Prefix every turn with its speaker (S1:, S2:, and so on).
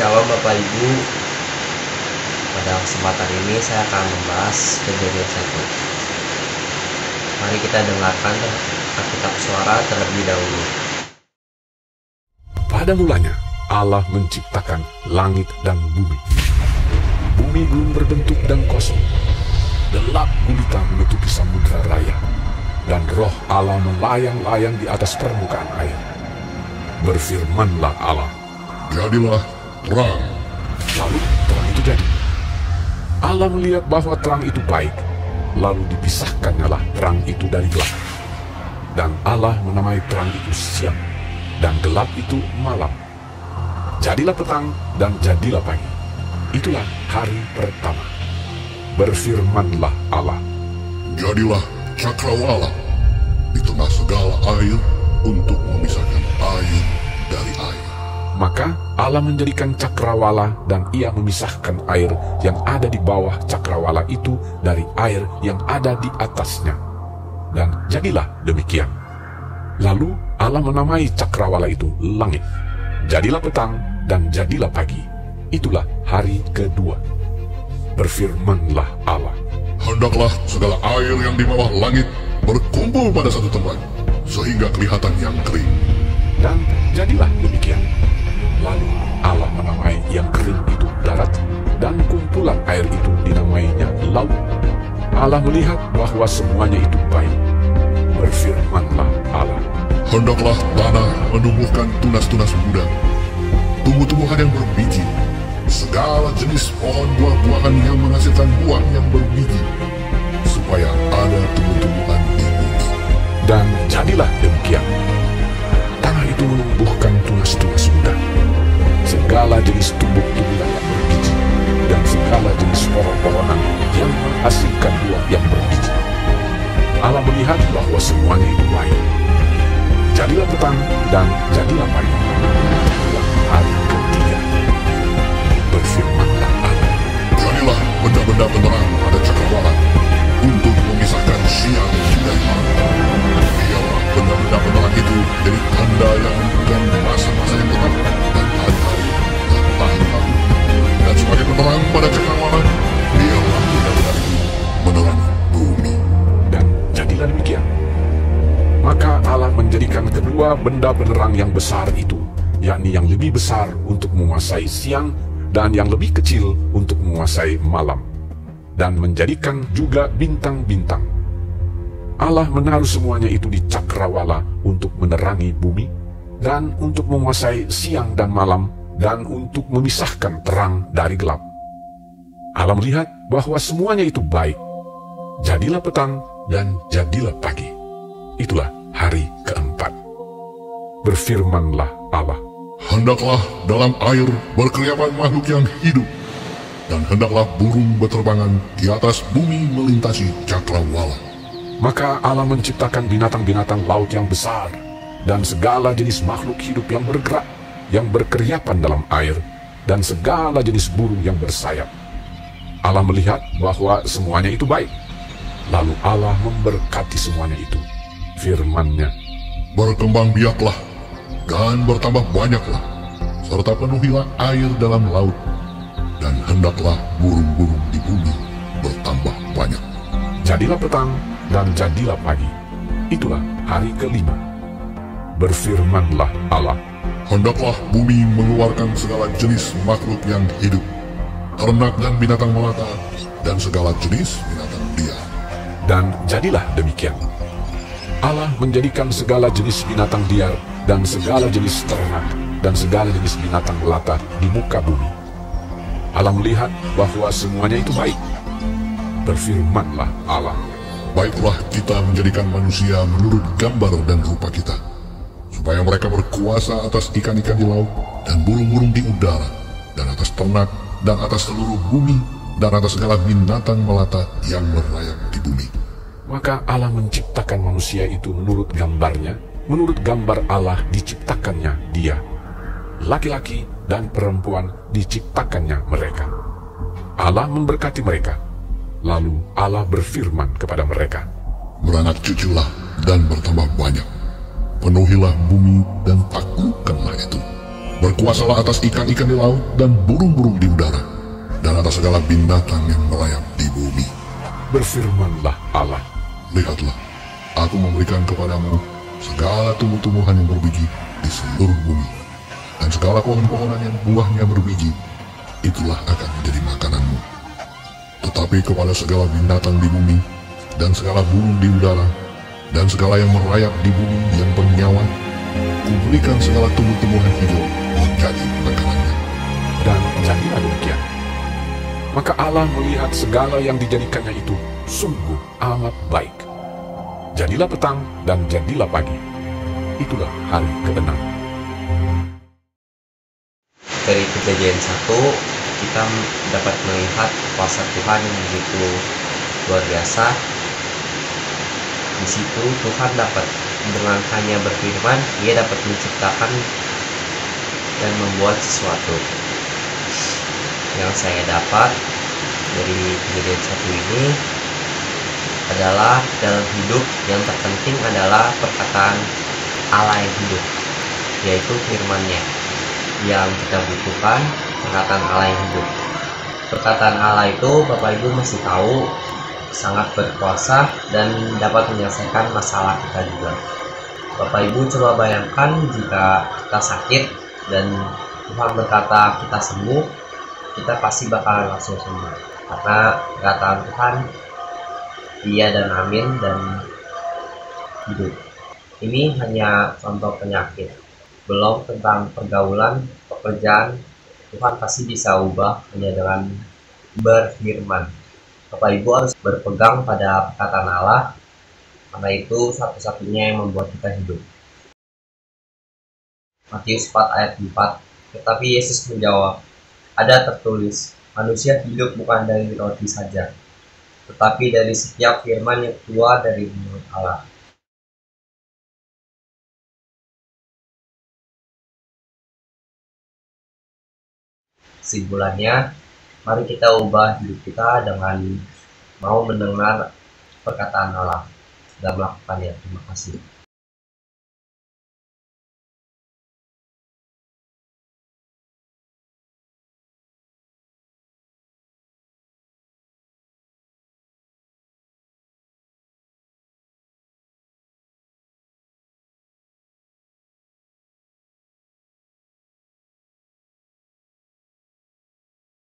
S1: Shalom Bapak Ibu. Pada kesempatan ini saya akan membahas Kejadian 1. Mari kita dengarkan Alkitab Suara terlebih dahulu.
S2: Pada mulanya Allah menciptakan langit dan bumi. Bumi belum berbentuk dan kosong. Gelap gulita menutupi samudra raya, dan roh Allah melayang-layang di atas permukaan air. Berfirmanlah Allah,
S3: "Jadilah terang."
S2: lalu terang itu jadi. Allah melihat bahwa terang itu baik, lalu dipisahkannyalah terang itu dari gelap. Dan Allah menamai terang itu siang, dan gelap itu malam. Jadilah petang dan jadilah pagi. Itulah hari pertama. Berfirmanlah Allah,
S3: "Jadilah cakrawala di tengah segala air untuk memisahkan air dari air."
S2: Maka Allah menjadikan cakrawala, dan ia memisahkan air yang ada di bawah cakrawala itu dari air yang ada di atasnya. Dan jadilah demikian. Lalu Allah menamai cakrawala itu langit. Jadilah petang dan jadilah pagi. Itulah hari kedua. Berfirmanlah Allah,
S3: "Hendaklah segala air yang di bawah langit berkumpul pada satu tempat, sehingga kelihatan yang kering."
S2: dan jadilah demikian. Lalu Allah menamai yang kering itu darat, dan kumpulan air itu dinamainya laut. Allah melihat bahwa semuanya itu baik. Berfirmanlah Allah,
S3: "Hendaklah tanah menumbuhkan tunas-tunas muda, tumbuh-tumbuhan yang berbiji, segala jenis pohon buah-buahan yang menghasilkan buah yang berbiji, supaya ada tumbuh-tumbuhan di bumi."
S2: dan jadilah demikian. Tanah itu menumbuhkan tunas-tunas muda, segala jenis tumbuh-tumbuhan yang berbiji, dan segala jenis pohon-pohonan yang menghasilkan buah yang berbiji. Allah melihat bahwa semuanya itu baik. Jadilah petang dan jadilah pagi. Itulah hari ketiga. Berfirmanlah Allah,
S3: "Jadilah benda-benda penerang pada cakrawala untuk memisahkan siang dari malam." Biarlah benda-benda penerang itu jadi tanda yang menunjukkan masa-masa yang tetap dan hari-hari dan tahun-tahun. Dan sebagai penerang pada cakrawala, biarlah benda-benda itu menerangi bumi.
S2: dan jadilah demikian. Maka Allah menjadikan kedua benda penerang yang besar itu, yakni yang lebih besar untuk menguasai siang dan yang lebih kecil untuk menguasai malam, dan menjadikan juga bintang-bintang. Allah menaruh semuanya itu di cakrawala untuk menerangi bumi, dan untuk menguasai siang dan malam, dan untuk memisahkan terang dari gelap. Allah melihat bahwa semuanya itu baik. Jadilah petang dan jadilah pagi. Itulah hari keempat. Berfirmanlah Allah,
S3: Hendaklah dalam air berkeliapan makhluk yang hidup, dan hendaklah burung berterbangan di atas bumi melintasi cakrawala.
S2: maka Allah menciptakan binatang-binatang laut yang besar, dan segala jenis makhluk hidup yang bergerak, yang berkeriapan dalam air, dan segala jenis burung yang bersayap. Allah melihat bahwa semuanya itu baik. Lalu Allah memberkati semuanya itu. Firman-Nya,
S3: Berkembang biaklah, dan bertambah banyaklah, serta penuhilah air dalam laut, dan hendaklah burung-burung di bumi bertambah banyak.
S2: jadilah petang dan jadilah pagi. Itulah hari kelima. Berfirmanlah Allah,
S3: Hendaklah bumi mengeluarkan segala jenis makhluk yang hidup, ternak dan binatang melata, dan segala jenis binatang liar.
S2: dan jadilah demikian. Allah menjadikan segala jenis binatang liar dan segala jenis ternak dan segala jenis binatang melata di muka bumi. Allah melihat bahwa semuanya itu baik. Berfirmanlah Allah,
S3: Baiklah kita menjadikan manusia menurut gambar dan rupa kita, supaya mereka berkuasa atas ikan-ikan di laut, dan burung-burung di udara, dan atas ternak, dan atas seluruh bumi, dan atas segala binatang melata yang merayap di bumi.
S2: Maka Allah menciptakan manusia itu menurut gambarnya, menurut gambar Allah diciptakannya dia. Laki-laki dan perempuan diciptakannya mereka. Allah memberkati mereka. Lalu Allah berfirman kepada mereka,
S3: Beranak cuculah dan bertambah banyak, penuhilah bumi dan taklukkanlah itu. Berkuasalah atas ikan-ikan di laut dan burung-burung di udara, dan atas segala binatang yang merayap di bumi.
S2: Berfirmanlah Allah,
S3: Lihatlah, aku memberikan kepadamu segala tumbuh-tumbuhan yang berbiji di seluruh bumi, dan segala pohon-pohonan yang buahnya berbiji, itulah akan menjadi makananmu. Tetapi kepada segala binatang di bumi, dan segala burung di udara, dan segala yang merayap di bumi yang bernyawa, kuberikan segala tumbuh-tumbuhan hijau menjadi makanannya.
S2: dan jadilah demikian. Maka Allah melihat segala yang dijadikannya itu sungguh amat baik. Jadilah petang dan jadilah pagi. Itulah hari ke-6.
S1: Dari Kejadian 1 kita dapat melihat kuasa Tuhan yang begitu luar biasa. Di situ Tuhan dapat dengan hanya berfirman, Ia dapat menciptakan dan membuat sesuatu. Yang saya dapat dari Kejadian 1 ini adalah dalam hidup yang terpenting adalah perkataan Allah yang hidup, yaitu firman-Nya. Yang kita butuhkan perkataan Allah yang hidup. Perkataan Allah itu Bapak Ibu mesti tahu sangat berkuasa dan dapat menyelesaikan masalah kita juga. Bapak Ibu coba bayangkan jika kita sakit dan Tuhan berkata kita sembuh, kita pasti bakalan langsung sembuh. Karena perkataan Tuhan iya dan amin dan hidup. Ini hanya contoh penyakit, belum tentang pergaulan, pekerjaan. Tuhan pasti bisa ubah hanya dengan berfirman. Bapak Ibu harus berpegang pada perkataan Allah, karena itu satu-satunya yang membuat kita hidup. Matius 4 ayat 4. Tetapi Yesus menjawab, ada tertulis, manusia hidup bukan dari roti saja, tetapi dari setiap firman yang keluar dari mulut Allah. Kesimpulannya, mari kita ubah hidup kita dengan mau mendengar perkataan Allah dan melakukannya. Terima kasih.